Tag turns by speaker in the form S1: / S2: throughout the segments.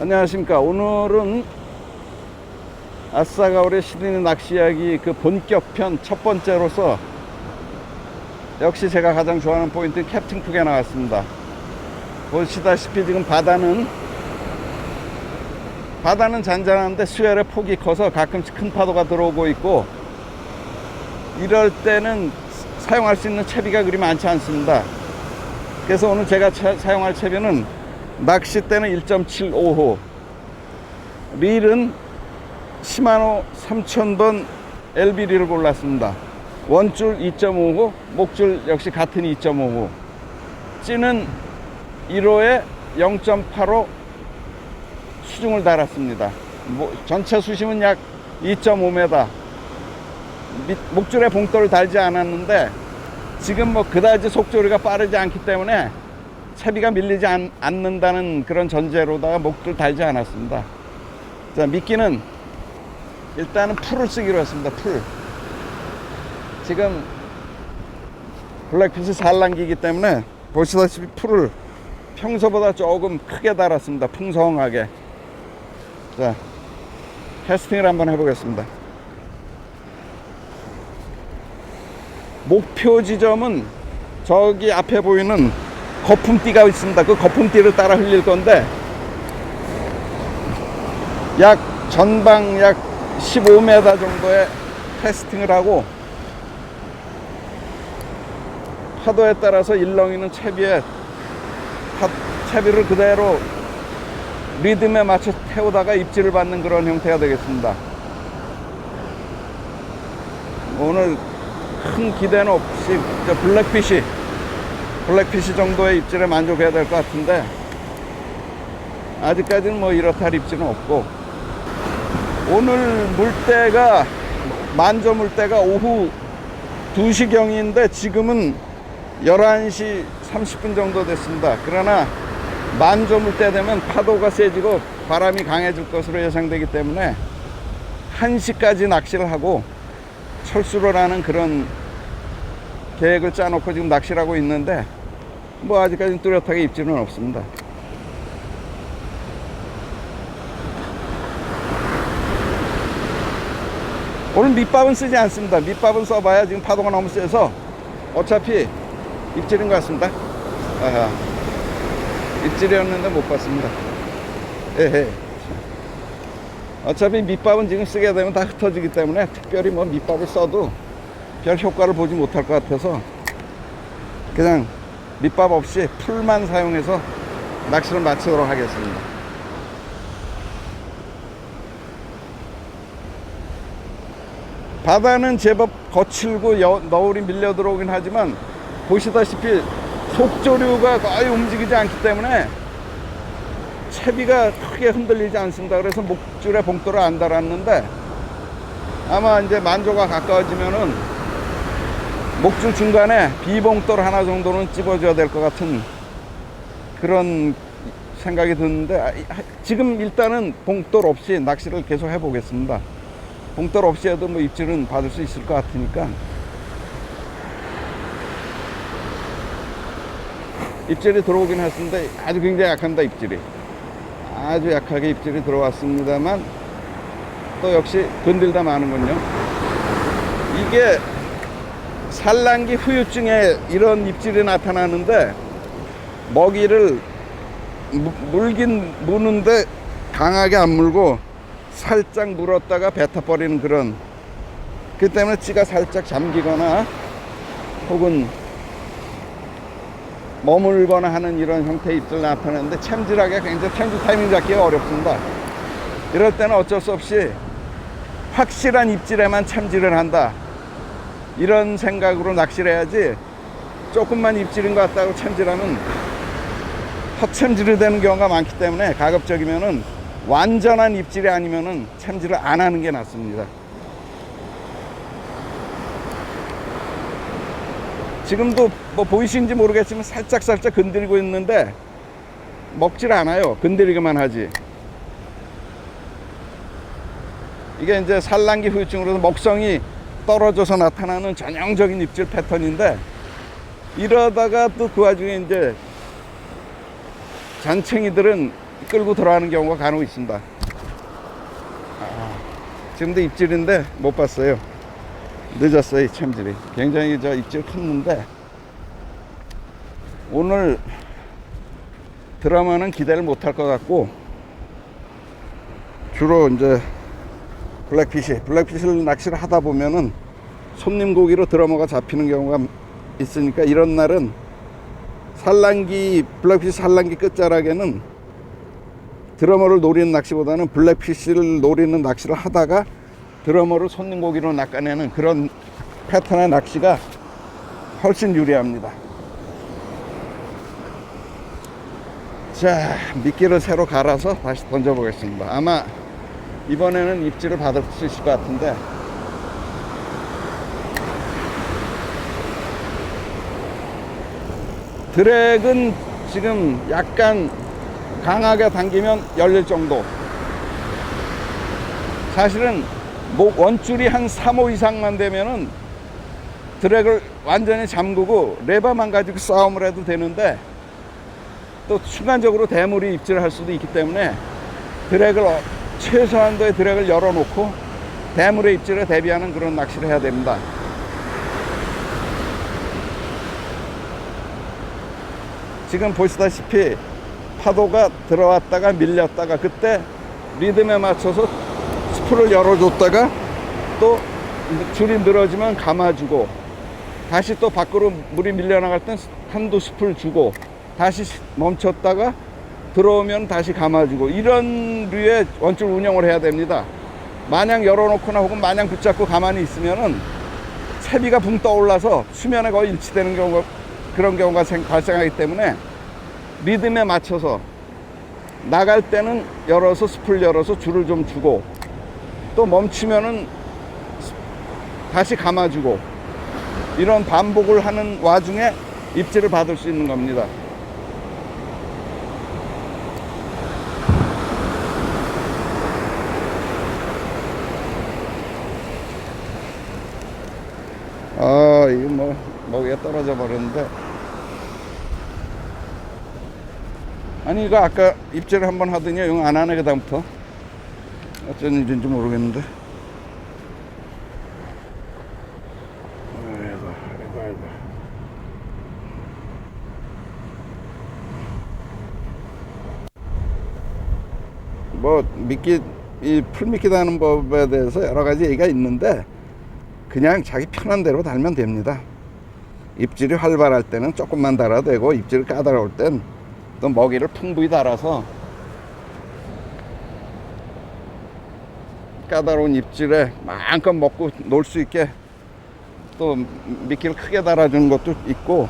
S1: 안녕하십니까. 오늘은 아싸가오리 시드니 낚시 이야기 그 본격편 첫 번째로서 역시 제가 가장 좋아하는 포인트 캡틴 쿡에 나왔습니다. 보시다시피 지금 바다는 잔잔한데 수열의 폭이 커서 가끔씩 큰 파도가 들어오고 있고, 이럴 때는 사용할 수 있는 채비가 그리 많지 않습니다. 그래서 오늘 제가 사용할 채비는 낚싯대는 1.75호, 릴은 시마노 3000번 LB릴을 골랐습니다. 원줄 2.5호, 목줄 역시 같은 2.5호, 찌는 1호에 0.85 수중을 달았습니다. 전체 수심은 약 2.5m. 목줄에 봉돌을 달지 않았는데 지금 그다지 속조리가 빠르지 않기 때문에 채비가 밀리지 않는다는 그런 전제로다가 목줄 달지 않았습니다. 자, 미끼는 일단은 풀을 쓰기로 했습니다. 풀. 지금 블랙피시 산란기이기 때문에 보시다시피 풀을 평소보다 조금 크게 달았습니다. 풍성하게. 자, 캐스팅을 한번 해보겠습니다. 목표 지점은 저기 앞에 보이는 거품띠가 있습니다. 그 거품띠를 따라 흘릴 건데, 전방 약 15m 정도의 캐스팅을 하고, 파도에 따라서 일렁이는 채비를 그대로 리듬에 맞춰 태우다가 입질을 받는 그런 형태가 되겠습니다. 오늘 큰 기대는 없이 블랙피시 정도의 입질에 만족해야 될 것 같은데, 아직까지는 이렇다 할 입질은 없고, 오늘 물때가 만조 물때가 오후 2시경인데 지금은 11시 30분 정도 됐습니다. 그러나 만조 물때 되면 파도가 세지고 바람이 강해질 것으로 예상되기 때문에 1시까지 낚시를 하고 철수를 하는 그런 계획을 짜놓고 지금 낚시를 하고 있는데, 아직까지는 뚜렷하게 입질은 없습니다. 오늘 밑밥은 쓰지 않습니다. 밑밥은 써봐야 지금 파도가 너무 세서 어차피 입질인 것 같습니다. 아하, 입질이었는데 못 봤습니다. 에헤. 어차피 밑밥은 지금 쓰게 되면 다 흩어지기 때문에 특별히 밑밥을 써도 별 효과를 보지 못할 것 같아서 그냥 밑밥 없이 풀만 사용해서 낚시를 마치도록 하겠습니다. 바다는 제법 거칠고 너울이 밀려 들어오긴 하지만 보시다시피 속조류가 거의 움직이지 않기 때문에 채비가 크게 흔들리지 않습니다. 그래서 목줄에 봉돌을 안 달았는데, 아마 이제 만조가 가까워지면은 목줄 중간에 비봉돌 하나 정도는 집어줘야 될 것 같은 그런 생각이 드는데, 지금 일단은 봉돌 없이 낚시를 계속 해보겠습니다. 봉돌 없이 해도 입질은 받을 수 있을 것 같으니까. 입질이 들어오긴 했는데 아주 굉장히 약합니다. 입질이 아주 약하게 입질이 들어왔습니다만 또 역시 건들다 마는군요. 이게 산란기 후유증에 이런 입질이 나타나는데, 먹이를 물긴 무는데 강하게 안 물고 살짝 물었다가 뱉어버리는 그런, 그 때문에 찌가 살짝 잠기거나 혹은 머물거나 하는 이런 형태의 입질 나타나는데, 챔질하기가 굉장히 챔질 타이밍 잡기가 어렵습니다. 이럴 때는 어쩔 수 없이 확실한 입질에만 챔질을 한다, 이런 생각으로 낚시를 해야지, 조금만 입질인 것 같다고 챔질하면 헛챔질이 되는 경우가 많기 때문에 가급적이면은 완전한 입질이 아니면은 챔질을 안 하는 게 낫습니다. 지금도 보이시는지 모르겠지만 살짝 건드리고 있는데 먹질 않아요. 건드리기만 하지. 이게 이제 산란기 후유증으로서 먹성이 떨어져서 나타나는 전형적인 입질 패턴인데, 이러다가 또 그 와중에 이제 잔챙이들은 끌고 들어가는 경우가 간혹 있습니다. 지금도 입질인데 못 봤어요. 늦었어요. 이 참질이 굉장히 저 입질 컸는데 오늘 드라마는 기대를 못할 것 같고 주로 이제 블랙피쉬를 낚시를 하다 보면은 손님 고기로 드라마가 잡히는 경우가 있으니까 이런 날은 블랙피쉬 산란기 끝자락에는 드러머를 노리는 낚시보다는 블랙피쉬를 노리는 낚시를 하다가 드러머를 손님 고기로 낚아내는 그런 패턴의 낚시가 훨씬 유리합니다. 자, 미끼를 새로 갈아서 다시 던져보겠습니다. 아마 이번에는 입질을 받을 수 있을 것 같은데 드랙은 지금 약간 강하게 당기면 열릴 정도. 사실은 원줄이 한 3호 이상만 되면은 드랙을 완전히 잠그고 레버만 가지고 싸움을 해도 되는데 또 순간적으로 대물이 입질을 할 수도 있기 때문에 최소한도의 드랙을 열어놓고 대물의 입질에 대비하는 그런 낚시를 해야 됩니다. 지금 보시다시피 파도가 들어왔다가 밀렸다가 그때 리듬에 맞춰서 스프를 열어줬다가 또 줄이 늘어지면 감아주고 다시 또 밖으로 물이 밀려나갈 땐 한두 스프를 주고 다시 멈췄다가 들어오면 다시 감아주고 이런 류의 원줄 운영을 해야 됩니다. 마냥 열어놓거나 혹은 마냥 붙잡고 가만히 있으면은 채비가 붕 떠올라서 수면에 거의 일치되는 경우가 그런 경우가 발생하기 때문에 리듬에 맞춰서 나갈 때는 스프를 열어서 줄을 좀 주고 또 멈추면은 다시 감아주고 이런 반복을 하는 와중에 입질을 받을 수 있는 겁니다. 이거 먹이가 떨어져 버렸는데 아니 이거 아까 입질을 한번 하더니 영 안 하네. 그 다음부터 어쩐 일인지 모르겠는데 아이고. 뭐 이 풀미끼 다는 법에 대해서 여러 가지 얘기가 있는데 그냥 자기 편한 대로 달면 됩니다. 입질이 활발할 때는 조금만 달아도 되고 입질이 까다로울 땐 또 먹이를 풍부히 달아서 까다로운 입질에 마음껏 먹고 놀 수 있게 또 미끼를 크게 달아주는 것도 있고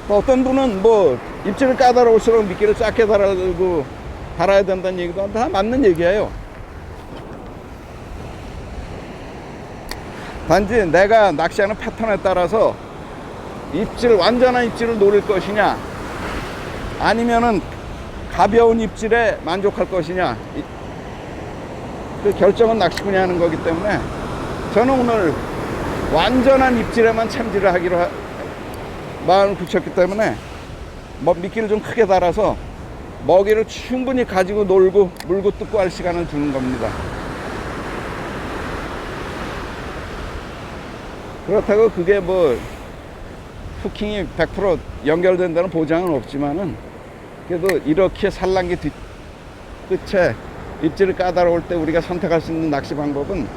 S1: 또 어떤 분은 뭐 입질이 까다로울수록 미끼를 작게 달아야 된다는 얘기도 다 맞는 얘기예요. 단지 내가 낚시하는 패턴에 따라서 완전한 입질을 노릴 것이냐 아니면은 가벼운 입질에 만족할 것이냐 그 결정은 낚시꾼이 하는 거기 때문에 저는 오늘 완전한 입질에만 참질을 하기로 마음을 굳혔기 때문에 미끼를 좀 크게 달아서 먹이를 충분히 가지고 놀고 물고 뜯고 할 시간을 주는 겁니다. 그렇다고 그게 뭐 후킹이 100% 연결된다는 보장은 없지만은 그래도 이렇게 산란기 끝에 입질이 까다로울 때 우리가 선택할 수 있는 낚시 방법은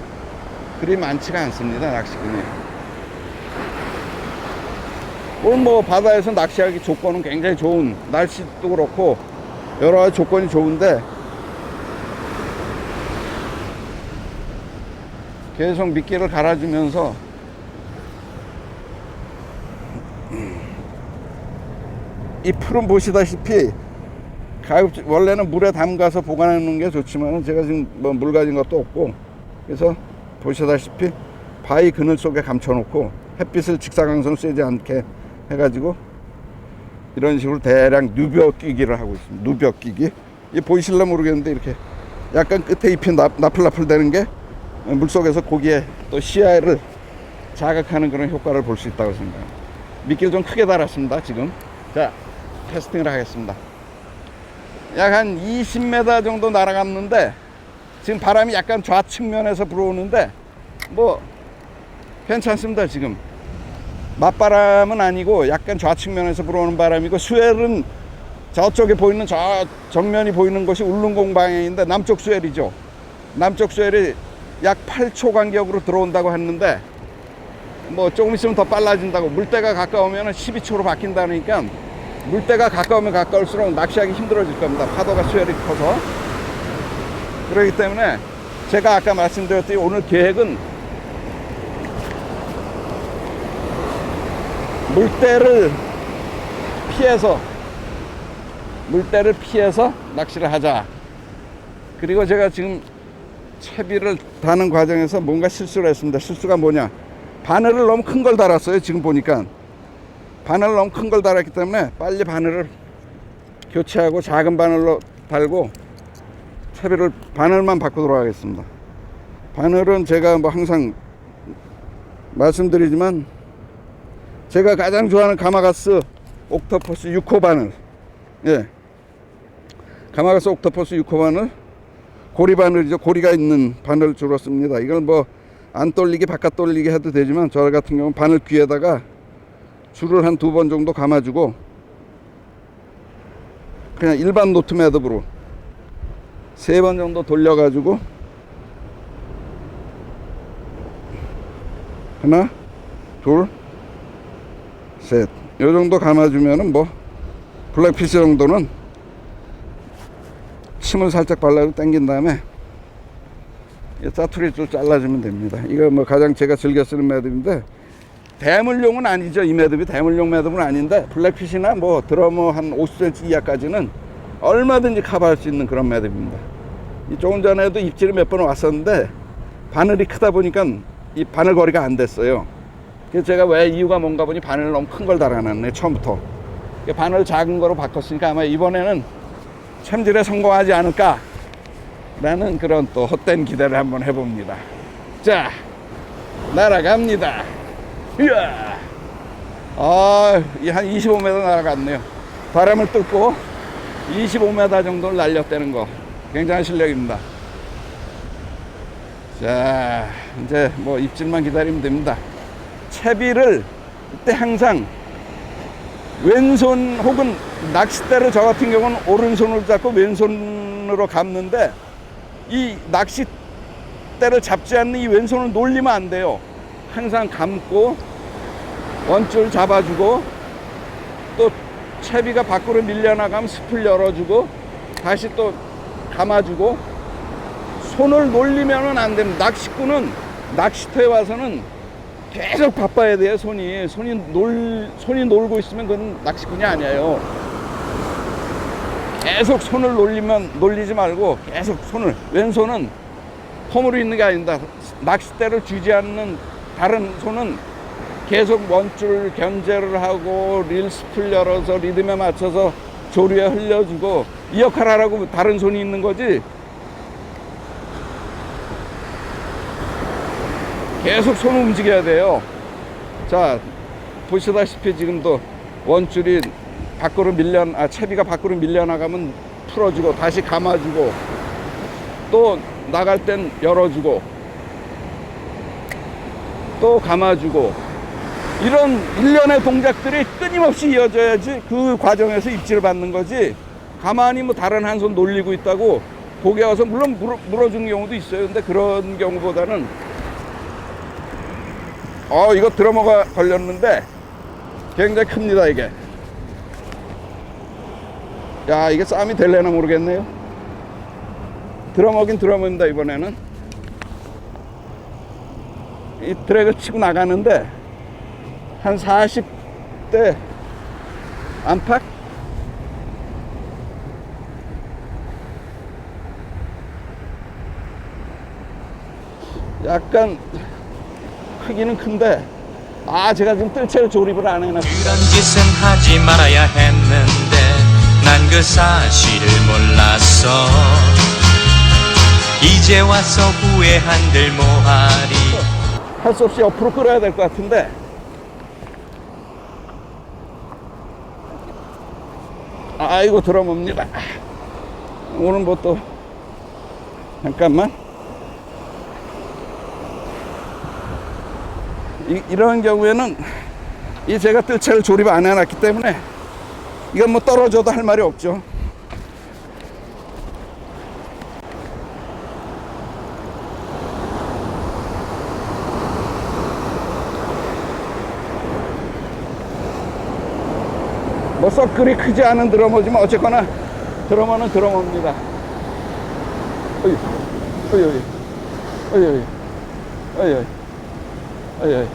S1: 그리 많지가 않습니다. 낚시꾼이 오늘 뭐 바다에서 낚시하기 조건은 굉장히 좋은 날씨도 그렇고 여러 가지 조건이 좋은데 계속 미끼를 갈아주면서 이 풀은 보시다시피 원래는 물에 담가서 보관해 놓는 게 좋지만 제가 지금 뭐 물 가진 것도 없고 그래서 보시다시피 바위 그늘 속에 감춰 놓고 햇빛을 직사광선을 쐬지 않게 해가지고 이런 식으로 대량 누벼 끼기를 하고 있습니다. 누벼 끼기. 이 보이실라 모르겠는데 이렇게 약간 끝에 잎이 나풀나풀 되는 게 물속에서 고기의 또 시야를 자극하는 그런 효과를 볼 수 있다고 생각합니다. 미끼를 좀 크게 달았습니다. 지금 자 테스팅을 하겠습니다. 약 한 20m 정도 날아갔는데 지금 바람이 약간 좌측면에서 불어오는데 뭐 괜찮습니다. 지금 맞바람은 아니고 약간 좌측면에서 불어오는 바람이고, 수엘은 저쪽에 보이는 저 정면이 보이는 것이 울릉공 방향인데 남쪽 수엘이죠. 남쪽 수엘이 약 8초 간격으로 들어온다고 했는데 뭐 조금 있으면 더 빨라진다고, 물때가 가까우면 12초로 바뀐다니까 물때가 가까우면 가까울수록 낚시하기 힘들어질 겁니다. 파도가 수엘이 커서. 그렇기 때문에 제가 아까 말씀드렸듯이 오늘 계획은 물때를 피해서 낚시를 하자. 그리고 제가 지금 채비를 다는 과정에서 뭔가 실수를 했습니다. 실수가 뭐냐, 바늘을 너무 큰 걸 달았어요. 지금 보니까 바늘을 너무 큰 걸 달았기 때문에 빨리 바늘을 교체하고 작은 바늘로 달고 채비를 바늘만 바꾸도록 하겠습니다. 바늘은 제가 뭐 항상 말씀드리지만 제가 가장 좋아하는 가마가스 옥토퍼스 6호 바늘, 예, 가마가스 옥토퍼스 6호 바늘, 고리 바늘이죠. 고리가 있는 바늘 주로 씁니다. 이걸 뭐 안 돌리게 바깥 돌리게 해도 되지만 저 같은 경우는 바늘 귀에다가 줄을 한 2번 정도 감아주고 그냥 일반 노트 매듭으로 3번 정도 돌려가지고 하나, 둘, 셋, 요 정도 감아주면은 뭐 블랙피쉬 정도는 침을 살짝 발라서 당긴 다음에 짜투리 줄 잘라주면 됩니다. 이거 뭐 가장 제가 즐겨 쓰는 매듭인데 대물용은 아니죠. 이 매듭이 대물용 매듭은 아닌데 블랙피쉬나 뭐 드러머 한 50cm 이하까지는 얼마든지 커버할 수 있는 그런 매듭입니다. 조금 전에도 입질이 몇 번 왔었는데 바늘이 크다 보니까 이 바늘 거리가 안 됐어요. 그래서 제가 왜 이유가 뭔가 보니 바늘을 너무 큰 걸 달아놨네, 처음부터. 바늘 작은 거로 바꿨으니까 아마 이번에는 챔질에 성공하지 않을까 라는 그런 또 헛된 기대를 한번 해봅니다. 자, 날아갑니다. 이야, 한 25m 날아갔네요. 바람을 뚫고 25m 정도를 날렸다는 거 굉장한 실력입니다. 자, 이제 뭐 입질만 기다리면 됩니다. 채비를 이때 항상 왼손 혹은 낚싯대를 저 같은 경우는 오른손으로 잡고 왼손으로 감는데 이 낚싯대를 잡지 않는 이 왼손을 놀리면 안 돼요. 항상 감고 원줄 잡아주고 또 채비가 밖으로 밀려나가면 스풀 열어주고 다시 또 감아주고, 손을 놀리면은 안 됩니다. 낚시꾼은 낚시터에 와서는 계속 바빠야 돼요. 손이 놀고 있으면 그건 낚시꾼이 아니에요. 계속 손을 놀리지 말고 계속 왼손은 폼으로 있는 게 아닙니다. 낚싯대를 쥐지 않는 다른 손은 계속 원줄 견제를 하고 릴 스풀 열어서 리듬에 맞춰서 조류에 흘려주고 이 역할을 하라고 다른 손이 있는 거지. 계속 손을 움직여야 돼요. 자, 보시다시피 지금도 원줄이 채비가 밖으로 밀려나가면 풀어주고 다시 감아주고 또 나갈 땐 열어주고 또 감아주고, 이런 일련의 동작들이 끊임없이 이어져야지 그 과정에서 입질을 받는 거지. 가만히 뭐 다른 한 손 놀리고 있다고 고개 와서 물론 물어주는 경우도 있어요. 근데 그런 경우보다는 이거 드러머가 걸렸는데 굉장히 큽니다. 이게 이게 싸움이 될래나 모르겠네요. 드러머긴 드러머입니다. 이번에는 이 드랙을 치고 나가는데 한 40대 안팎? 약간 크기는 큰데 제가 지금 뜰채를 조립을 안 해놨어요.
S2: 그런 짓은 하지 말아야 했는데 난 그 사실을 몰랐어. 이제 와서 후회한들 뭐하리.
S1: 할 수 없이 옆으로 끌어야 될 것 같은데 아이고 드러머입니다. 오늘 뭐 또 잠깐만 이런 경우에는 이 제가 뜰채를 조립 안 해놨기 때문에 이건 뭐 떨어져도 할 말이 없죠. 뭐 썩 그리 크지 않은 드러머지만 어쨌거나 드러머는 드러머입니다. 어이, 어이, 어이, 어이, 어이, 어이, 어이, 어이, 어이.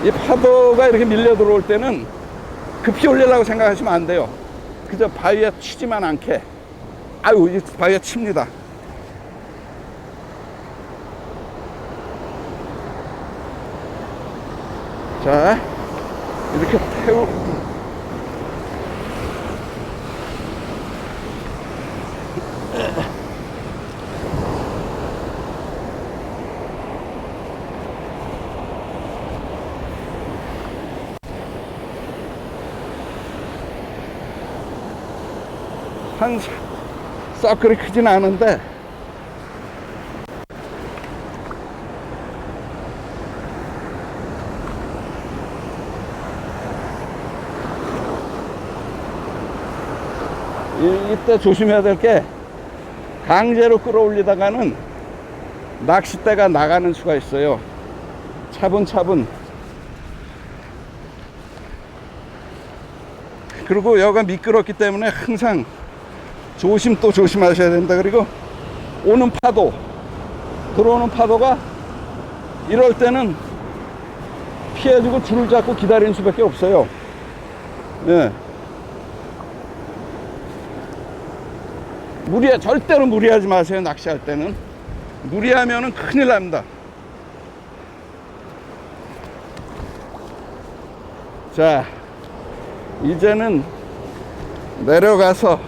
S1: 이 파도가 이렇게 밀려 들어올 때는 급히 올리려고 생각하시면 안 돼요. 그저 바위에 치지만 않게. 아유, 이 바위에 칩니다. 자, 이렇게 태우. 한 썩 그리 크진 않은데 이때 조심해야 될 게 강제로 끌어올리다가는 낚싯대가 나가는 수가 있어요. 차분차분. 그리고 여기가 미끄럽기 때문에 항상 조심 또 조심하셔야 된다. 그리고 오는 파도, 들어오는 파도가 이럴 때는 피해주고 줄을 잡고 기다리는 수밖에 없어요. 네. 절대로 무리하지 마세요. 낚시할 때는 무리하면은 큰일 납니다. 자, 이제는 내려가서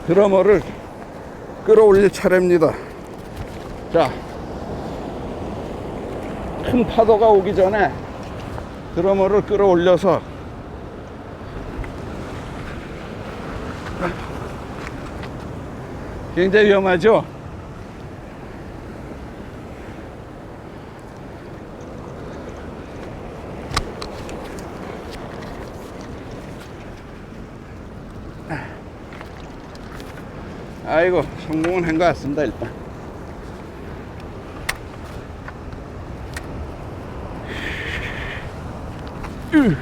S1: 드러머를 끌어올릴 차례입니다. 자, 큰 파도가 오기 전에 드러머를 끌어올려서 굉장히 위험하죠? 아이고, 성공은 한 것 같습니다. 일단 으.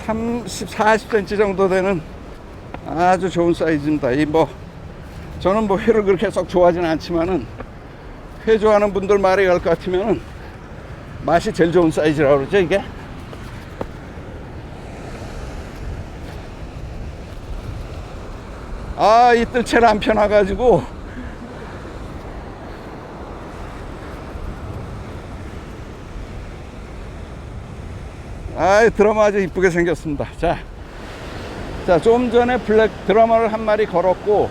S1: 40cm 정도 되는 아주 좋은 사이즈입니다. 저는 뭐 회를 그렇게 썩 좋아하진 않지만은, 회 좋아하는 분들 말이 갈 것 같으면은 맛이 제일 좋은 사이즈라고 그러죠, 이게. 아, 이 뜰채를 안 펴놔가지고 드러머 아주 이쁘게 생겼습니다. 자, 좀 전에 블랙 드러머를 한 마리 걸었고,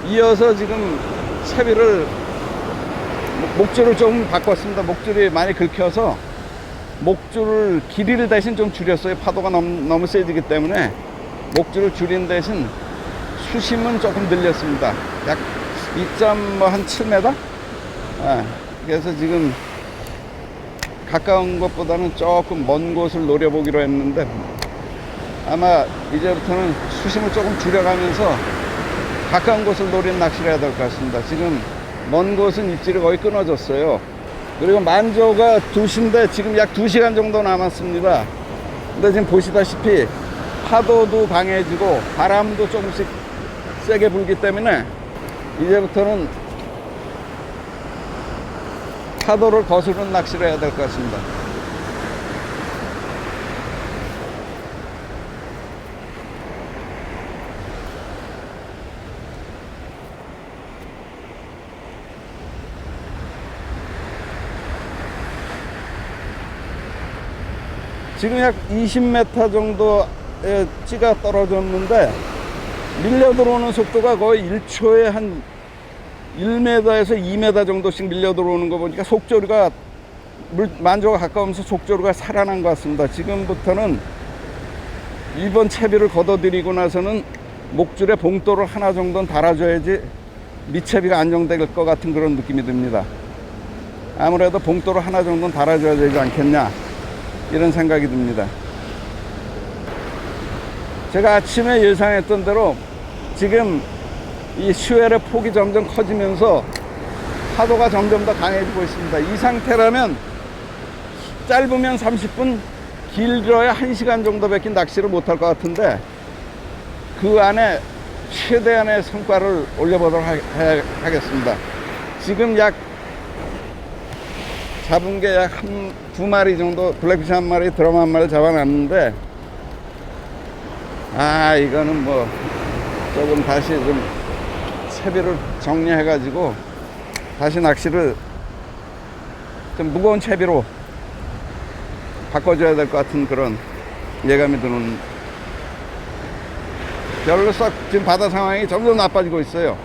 S1: 이어서 지금 채비를 목줄을 좀 바꿨습니다. 목줄이 많이 긁혀서 목줄을 길이를 대신 좀 줄였어요. 파도가 너무 세지기 때문에 목줄을 줄인 대신 수심은 조금 늘렸습니다. 약 2.7m? 그래서 지금 가까운 것보다는 조금 먼 곳을 노려보기로 했는데, 아마 이제부터는 수심을 조금 줄여가면서 가까운 곳을 노리는 낚시를 해야 될 것 같습니다. 지금 먼 곳은 입질이 거의 끊어졌어요. 그리고 만조가 2시인데 지금 약 2시간 정도 남았습니다. 근데 지금 보시다시피 파도도 강해지고 바람도 조금씩 세게 불기 때문에 이제부터는 파도를 거스르는 낚시를 해야 될 것 같습니다. 지금 약 20m 정도의 찌가 떨어졌는데 밀려 들어오는 속도가 거의 1초에 한 1m에서 2m 정도씩 밀려 들어오는 거 보니까 속조류가 만조가 가까우면서 속조류가 살아난 것 같습니다. 지금부터는 이번 채비를 걷어들이고 나서는 목줄에 봉돌을 하나 정도는 달아줘야지 미채비가 안정될 것 같은 그런 느낌이 듭니다. 아무래도 봉돌을 하나 정도는 달아줘야 되지 않겠냐 이런 생각이 듭니다. 제가 아침에 예상했던 대로 지금 이 슈엘의 폭이 점점 커지면서 파도가 점점 더 강해지고 있습니다. 이 상태라면 짧으면 30분, 길어야 1시간 정도밖에 낚시를 못할 것 같은데 그 안에 최대한의 성과를 올려보도록 하겠습니다. 지금 약 잡은 게 약 두 마리 정도, 블랙피시 한 마리, 드럼 한 마리 잡아놨는데 이거는 뭐 조금 다시 좀 채비를 정리해가지고 다시 낚시를 좀 무거운 채비로 바꿔줘야 될 것 같은 그런 예감이 드는, 별로 썩 지금 바다 상황이 점점 나빠지고 있어요.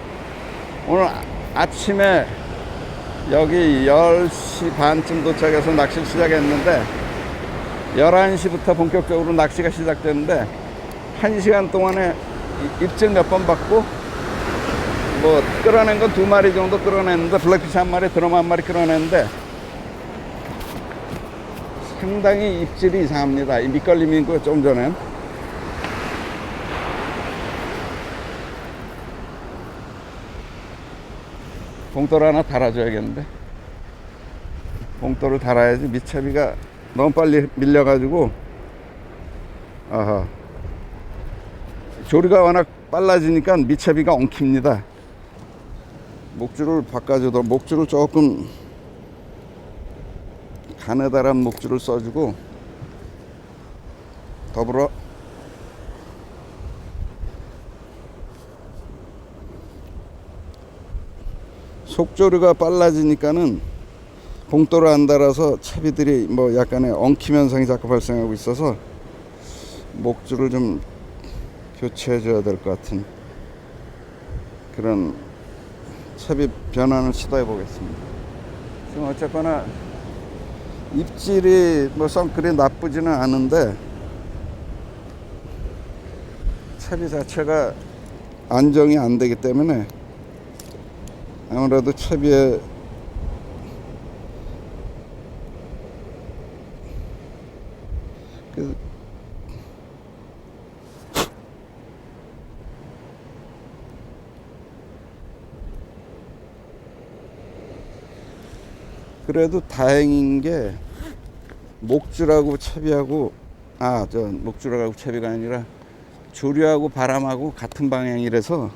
S1: 오늘 아침에 여기 10시 반쯤 도착해서 낚시를 시작했는데 11시부터 본격적으로 낚시가 시작됐는데 1시간 동안에 입질 몇 번 받고 뭐 끌어낸 건 2마리 정도 끌어냈는데 블랙피시 한 마리, 드럼 한 마리 끌어냈는데 상당히 입질이 이상합니다. 이 밑걸림인 거 좀 전에 봉돌 하나 달아줘야겠는데, 봉돌을 달아야지 밑채비가 너무 빨리 밀려가지고 조리가 워낙 빨라지니까 밑채비가 엉킵니다. 목줄을 바꿔주도록, 목줄을 조금 가느다란 목줄을 써주고 더불어 속조류가 빨라지니까는 봉돌을 안 달아서 채비들이 뭐 약간의 엉킴 현상이 자꾸 발생하고 있어서 목줄을 좀 교체해 줘야 될 것 같은 그런 채비 변환을 시도해 보겠습니다. 지금 어쨌거나 입질이 뭐 썩 그리 나쁘지는 않은데 채비 자체가 안정이 안 되기 때문에 아무래도 채비에 그래도 다행인 게 목줄하고 채비하고 목줄하고 채비가 아니라 조류하고 바람하고 같은 방향이라서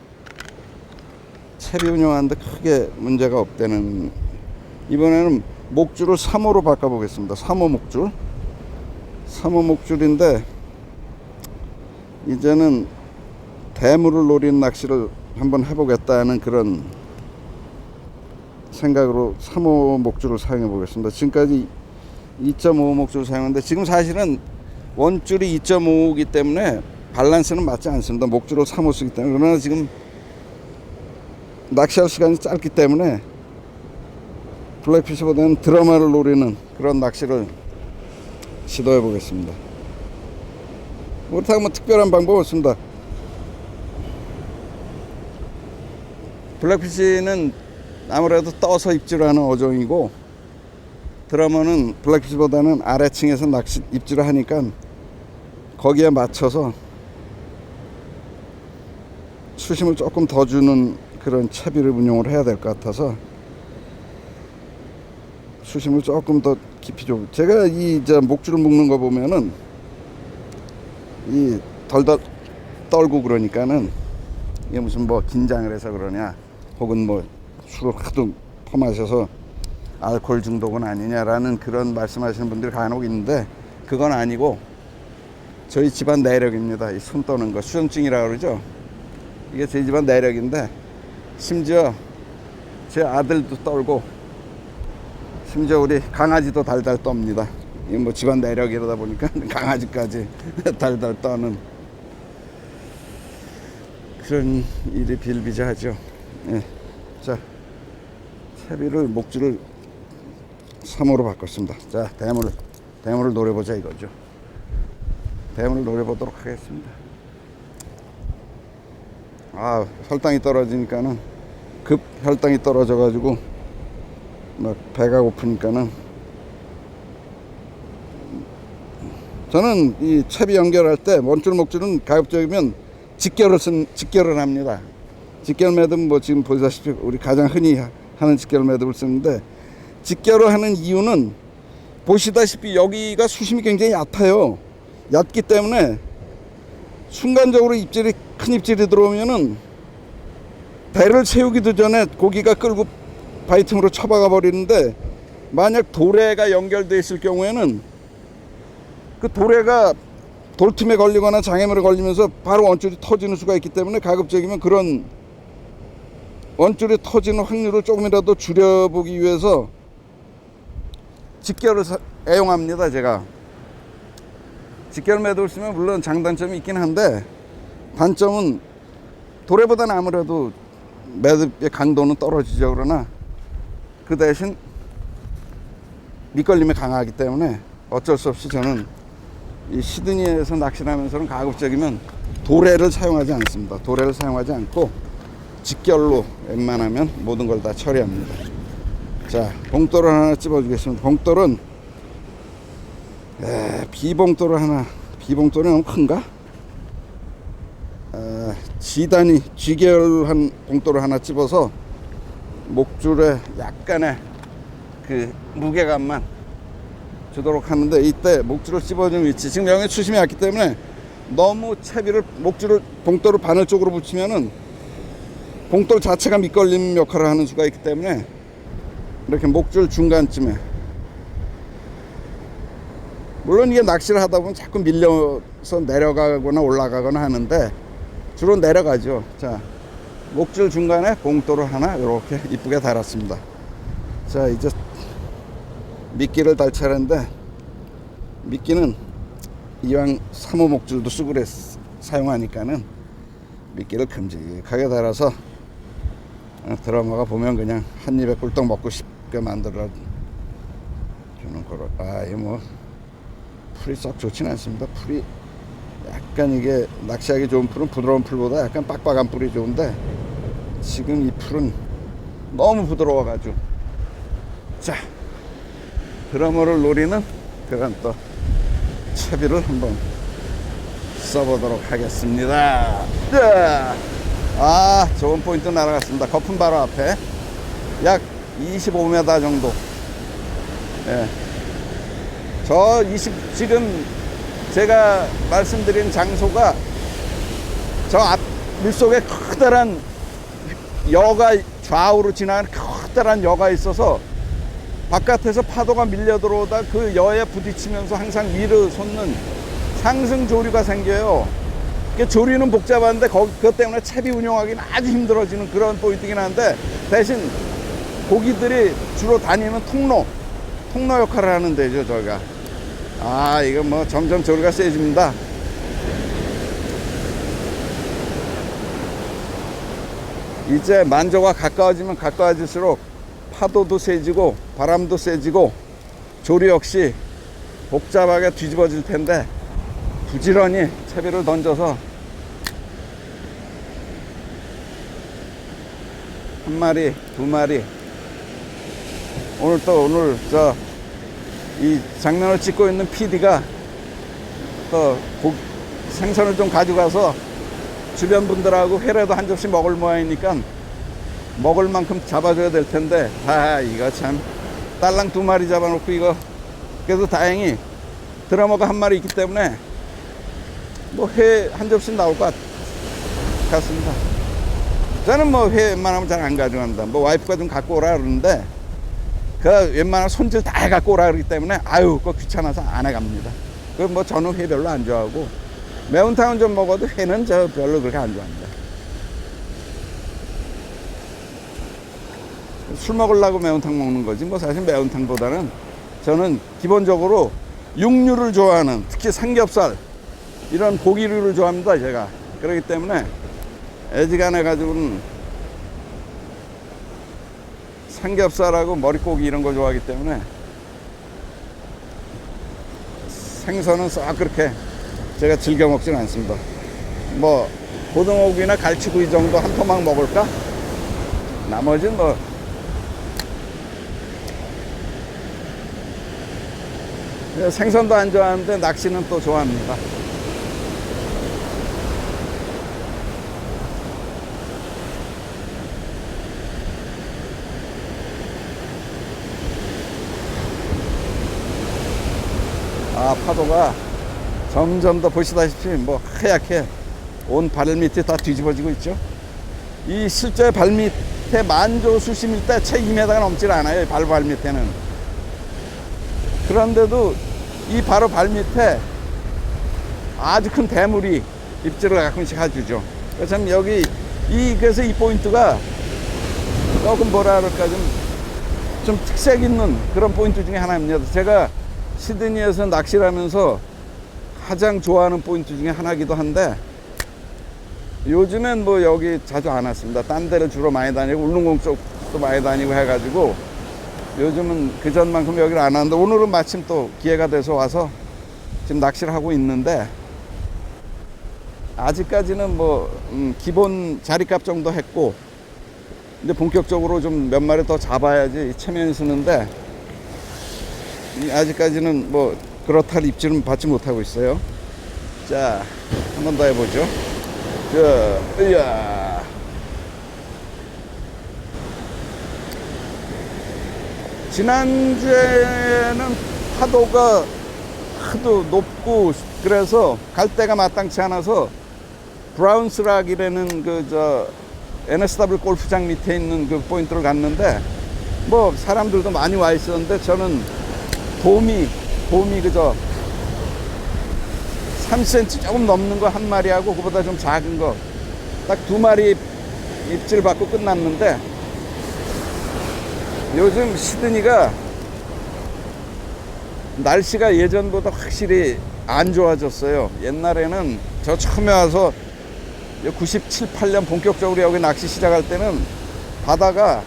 S1: 채비 운영하는데 크게 문제가 없다는. 이번에는 목줄을 3호로 바꿔 보겠습니다. 3호 목줄. 3호 목줄인데 이제는 대물을 노리는 낚시를 한번 해보겠다는 그런 생각으로 3호 목줄을 사용해 보겠습니다. 지금까지 2.5 목줄을 사용했는데 지금 사실은 원줄이 2.5이기 때문에 밸런스는 맞지 않습니다. 목줄을 3호 쓰기 때문에. 그러나 지금 낚시할 시간이 짧기 때문에 블랙피시보다는 드라마를 노리는 그런 낚시를 시도해 보겠습니다. 그렇다고 뭐 특별한 방법은 없습니다. 블랙피시는 아무래도 떠서 입질하는 어종이고 드라마는 블랙피시보다는 아래층에서 낚시 입질을 하니까 거기에 맞춰서 수심을 조금 더 주는 그런 채비를 운용을 해야 될 것 같아서 수심을 조금 더 깊이 좀, 제가 목줄을 묶는 거 보면은 이 덜덜 떨고 그러니까는 이게 무슨 뭐 긴장을 해서 그러냐 혹은 뭐 술을 하도 퍼마셔서 알코올 중독은 아니냐라는 그런 말씀하시는 분들이 간혹 있는데 그건 아니고 저희 집안 내력입니다. 이 손 떠는 거 수전증이라고 그러죠. 이게 저희 집안 내력인데 심지어 제 아들도 떨고 심지어 우리 강아지도 달달 떱니다. 이게 뭐 집안 내력이러다 보니까 강아지까지 달달 떠는 그런 일이 비일비재하죠. 예. 자, 채비를 목줄을 3호로 바꿨습니다. 자, 대물을 노려보자 이거죠. 대물을 노려보도록 하겠습니다. 아, 혈당이 떨어지니까는 급 혈당이 떨어져 가지고 막 배가 고프니까는 저는 이 채비 연결할 때 원줄 목줄은 가급적이면 직결을 합니다. 직결 매듭 뭐 지금 보시다시피 우리 가장 흔히 하는 직결 매듭을 쓰는데, 직결을 하는 이유는 보시다시피 여기가 수심이 굉장히 얕아요. 얕기 때문에 순간적으로 큰 입질이 들어오면은 배를 채우기도 전에 고기가 끌고 바위 틈으로 쳐박아 버리는데, 만약 도래가 연결되어 있을 경우에는 그 도래가 돌틈에 걸리거나 장애물에 걸리면서 바로 원줄이 터지는 수가 있기 때문에 가급적이면 그런 원줄이 터지는 확률을 조금이라도 줄여보기 위해서 직결을 애용합니다. 제가 직결 매듭을 쓰면 물론 장단점이 있긴 한데, 단점은 도래보다는 아무래도 매듭의 강도는 떨어지죠. 그러나 그 대신 밑걸림이 강하기 때문에 어쩔 수 없이 저는 이 시드니에서 낚시를 하면서는 가급적이면 도래를 사용하지 않습니다. 도래를 사용하지 않고 직결로 웬만하면 모든 걸 다 처리합니다. 자, 봉돌을 하나 집어주겠습니다. 봉돌은 비봉돌을 하나, 비봉돌이 너무 큰가? G단위, G계열한 봉돌을 하나 집어서 목줄에 약간의 그 무게감만 주도록 하는데, 이때 목줄을 찝어주는 위치, 지금 여기 수심이 얕기 때문에 너무 채비를 목줄을 봉돌을 바늘 쪽으로 붙이면은 봉돌 자체가 밑걸림 역할을 하는 수가 있기 때문에 이렇게 목줄 중간쯤에, 물론 이게 낚시를 하다 보면 자꾸 밀려서 내려가거나 올라가거나 하는데 주로 내려가죠. 자, 목줄 중간에 봉돌을 하나 이렇게 이쁘게 달았습니다. 자, 이제 미끼를 달 차례인데, 미끼는 이왕 3호 목줄도 쓰고 사용하니까는 미끼를 큼직하게 달아서 드라마가 보면 그냥 한 입에 꿀떡 먹고 싶게 만들어 주는 거로. 이거 뭐 풀이 썩 좋진 않습니다. 풀이 약간, 이게 낚시하기 좋은 풀은 부드러운 풀보다 약간 빡빡한 풀이 좋은데 지금 이 풀은 너무 부드러워가지고. 자, 드라마를 노리는 그런 또 채비를 한번 써보도록 하겠습니다. 좋은 포인트 날아갔습니다. 거품 바로 앞에 약 25m 정도. 예. 지금 제가 말씀드린 장소가 저 앞 물속에 커다란 여가, 좌우로 지나가는 커다란 여가 있어서 바깥에서 파도가 밀려 들어오다 그 여에 부딪히면서 항상 위로 솟는 상승 조류가 생겨요. 조류는 복잡한데 그것 때문에 채비 운용하기는 아주 힘들어지는 그런 포인트긴 한데, 대신 고기들이 주로 다니는 통로 역할을 하는 데죠, 저희가. 이거 뭐 점점 조류가 세집니다. 이제 만조가 가까워지면 가까워질수록 파도도 세지고 바람도 세지고 조류 역시 복잡하게 뒤집어질 텐데, 부지런히 채비를 던져서 한 마리, 두 마리, 오늘 이 장면을 찍고 있는 PD가 또 생선을 좀 가져가서 주변 분들하고 회라도 한 접시 먹을 모양이니까 먹을 만큼 잡아줘야 될 텐데, 이거 참 딸랑 두 마리 잡아놓고 이거, 그래도 다행히 드라머가 한 마리 있기 때문에 뭐 회 한 접시 나올 것 같습니다. 저는 뭐 회 웬만하면 잘 안 가져간다. 뭐 와이프가 좀 갖고 오라 그러는데 그 웬만한 손질 다 해 갖고 오라 그러기 때문에 그거 귀찮아서 안 해갑니다. 그 뭐 저는 회 별로 안 좋아하고, 매운탕은 좀 먹어도 회는 저 별로 그렇게 안 좋아합니다. 술 먹으려고 매운탕 먹는 거지 뭐 사실 매운탕보다는 저는 기본적으로 육류를 좋아하는, 특히 삼겹살 이런 고기류를 좋아합니다. 제가 그렇기 때문에 애지간해 가지고는 삼겹살하고 머릿고기 이런 거 좋아하기 때문에 생선은 싹 그렇게 제가 즐겨 먹지는 않습니다. 뭐 고등어구이나 갈치구이 정도 한 토막 먹을까? 나머지는 뭐 생선도 안 좋아하는데 낚시는 또 좋아합니다. 아, 파도가 점점 더 보시다시피 뭐 하얗게 온 발밑이 다 뒤집어지고 있죠. 이 실제 발밑에 만조 수심일 때 채 2m가 넘질 않아요. 발밑에는. 그런데도 이 바로 발밑에 아주 큰 대물이 입질을 가끔씩 해주죠. 참 여기 그래서 이 포인트가 조금 뭐라 그럴까 좀 특색 있는 그런 포인트 중에 하나입니다. 제가 시드니에서 낚시를 하면서 가장 좋아하는 포인트 중에 하나이기도 한데 요즘엔 뭐 여기 자주 안 왔습니다. 딴 데를 주로 많이 다니고 울릉공 쪽도 많이 다니고 해가지고 요즘은 그전만큼 여기를 안 왔는데 오늘은 마침 또 기회가 돼서 와서 지금 낚시를 하고 있는데 아직까지는 뭐 기본 자리값 정도 했고 이제 본격적으로 좀 몇 마리 더 잡아야지 체면이 쓰는데 아직까지는 뭐 그렇다는 입질은 받지 못하고 있어요. 자, 한 번 더 해보죠. 자, 으야. 지난주에는 파도가 하도 높고 그래서 갈 데가 마땅치 않아서 브라운스락이라는 NSW 골프장 밑에 있는 그 포인트를 갔는데 뭐 사람들도 많이 와 있었는데 저는 도미 3cm 조금 넘는 거 한 마리하고 그보다 좀 작은 거 딱 2마리 입질 받고 끝났는데 요즘 시드니가 날씨가 예전보다 확실히 안 좋아졌어요. 옛날에는 저 처음에 와서 97, 8년 본격적으로 여기 낚시 시작할 때는 바다가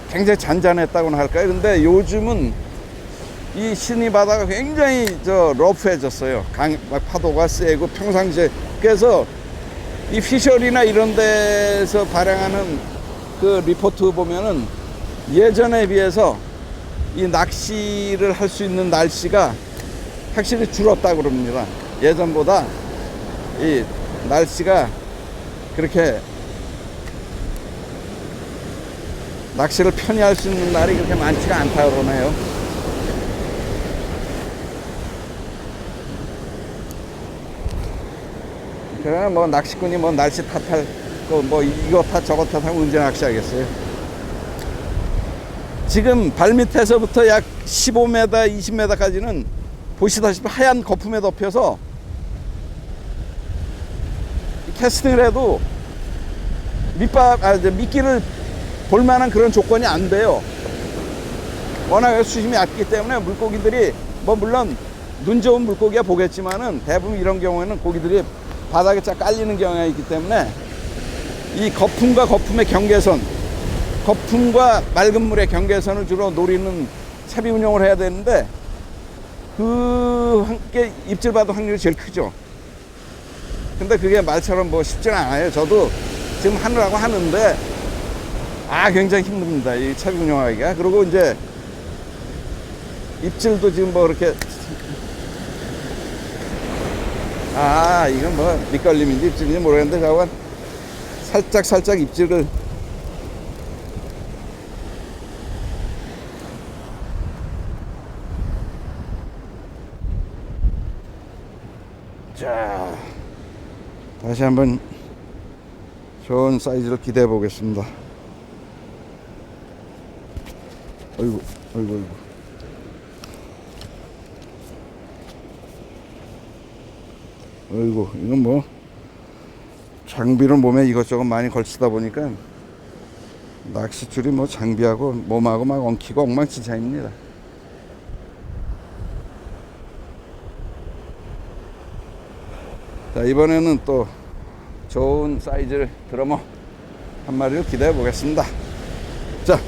S1: 굉장히 잔잔했다고나 할까요? 근데 요즘은 이 시드니 바다가 굉장히 러프해졌어요. 막 파도가 세고 평상시에. 그래서 이 피셔리나 이런 데서 발행하는 그 리포트 보면은 예전에 비해서 이 낚시를 할 수 있는 날씨가 확실히 줄었다고 그럽니다. 예전보다 이 날씨가 그렇게 낚시를 편히 할 수 있는 날이 그렇게 많지가 않다고 그러네요. 그러나 뭐 낚시꾼이 뭐 날씨 탓할 거 뭐 이거 탓 저거 탓하면 언제 낚시하겠어요. 지금 발밑에서부터 약 15m, 20m까지는 보시다시피 하얀 거품에 덮여서 캐스팅을 해도 미끼를 볼 만한 그런 조건이 안 돼요. 워낙 수심이 얕기 때문에 물고기들이 뭐 물론 눈 좋은 물고기야 보겠지만은 대부분 이런 경우에는 고기들이 바닥에 쫙 깔리는 경우가 있기 때문에 이 거품과 거품의 경계선, 거품과 맑은 물의 경계선을 주로 노리는 채비 운용을 해야 되는데 그 함께 입질 받을 확률이 제일 크죠. 근데 그게 말처럼 뭐 쉽지는 않아요. 저도 지금 하느라고 하는데 굉장히 힘듭니다. 이 채비 운영하기가. 그리고 이제 입질도 지금 뭐 이렇게 이건 뭐 밑걸림인지 입질인지 모르겠는데 저건 살짝 입질을 자, 다시 한번 좋은 사이즈를 기대해 보겠습니다. 어이구. 어이구, 이건 뭐 장비를 몸에 이것저것 많이 걸치다 보니까 낚싯줄이 뭐 장비하고 몸하고 막 엉키고 엉망진창입니다. 자, 이번에는 또 좋은 사이즈 드러머 한 마리를 기대해 보겠습니다. 자,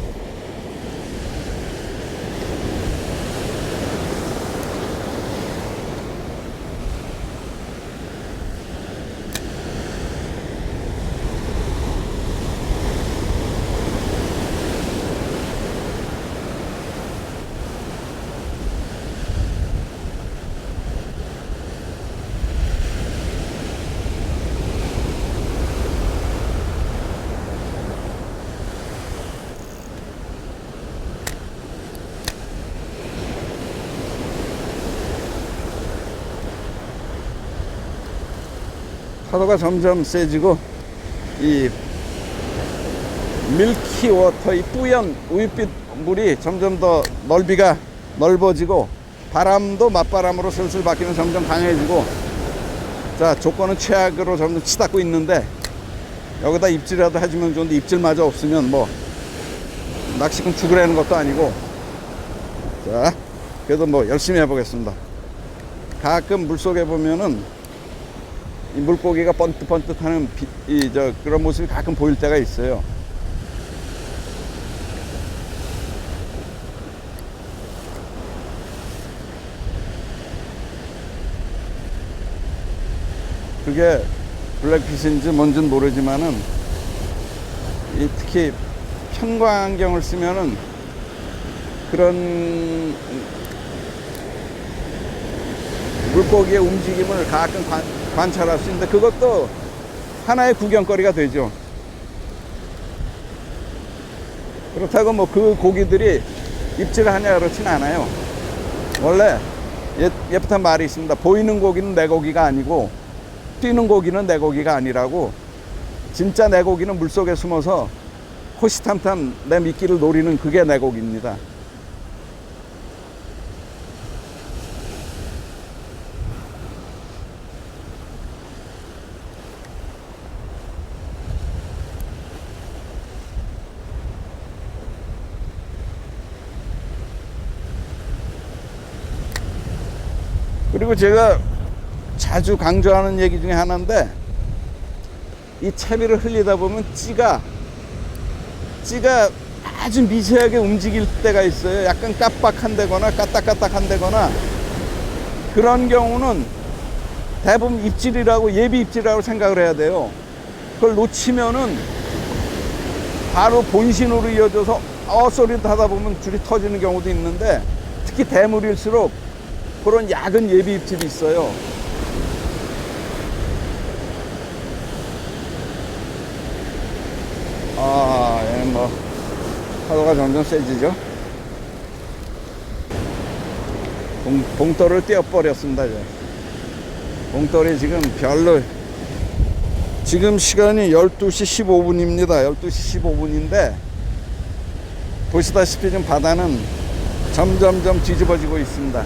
S1: 파도가 점점 세지고 이 밀키워터, 이 뿌연 우윳빛 물이 점점 더 넓이가 넓어지고 바람도 맞바람으로 슬슬 바뀌면 점점 강해지고, 자, 조건은 최악으로 점점 치닫고 있는데 여기다 입질이라도 해주면 좋은데 입질마저 없으면 뭐 낚시꾼 죽으라는 것도 아니고, 자, 그래도 뭐 열심히 해보겠습니다. 가끔 물속에 보면은 이 물고기가 번뜩번뜩하는 그런 모습이 가끔 보일 때가 있어요. 그게 블랙핏인지 뭔지는 모르지만은 특히 편광안경을 쓰면은 그런 물고기의 움직임을 가끔 관찰할 수 있는데, 그것도 하나의 구경거리가 되죠. 그렇다고 뭐 그 고기들이 입질을 하냐 그렇진 않아요. 원래 예쁘단 말이 있습니다. 보이는 고기는 내 고기가 아니고 뛰는 고기는 내 고기가 아니라고. 진짜 내 고기는 물속에 숨어서 호시탐탐 내 미끼를 노리는 그게 내 고기입니다. 그리고 제가 자주 강조하는 얘기 중에 하나인데, 이 채비를 흘리다 보면 찌가 아주 미세하게 움직일 때가 있어요. 약간 깜빡한다거나 까딱까딱한다거나. 그런 경우는 대부분 입질이라고, 예비 입질이라고 생각을 해야 돼요. 그걸 놓치면은 바로 본신으로 이어져서 소리를 하다 보면 줄이 터지는 경우도 있는데, 특히 대물일수록 그런 약은 예비 입질이 있어요. 뭐 파도가 점점 세지죠. 봉돌을 떼어버렸습니다. 이제 봉돌이 지금 별로, 지금 시간이 12시 15분입니다 12시 15분인데 보시다시피 지금 바다는 점점점 뒤집어지고 있습니다.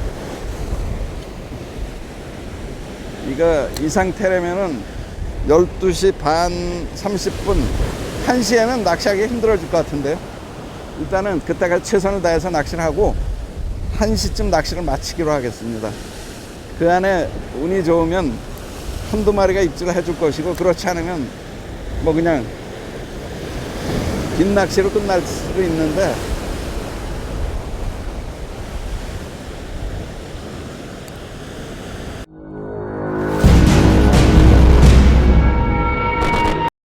S1: 이 상태라면은 12시 반 30분 1시에는 낚시하기 힘들어질 것 같은데요. 일단은 그때까지 최선을 다해서 낚시를 하고 1시쯤 낚시를 마치기로 하겠습니다. 그 안에 운이 좋으면 한두 마리가 입질을 해줄 것이고, 그렇지 않으면 뭐 그냥 긴 낚시로 끝날 수도 있는데,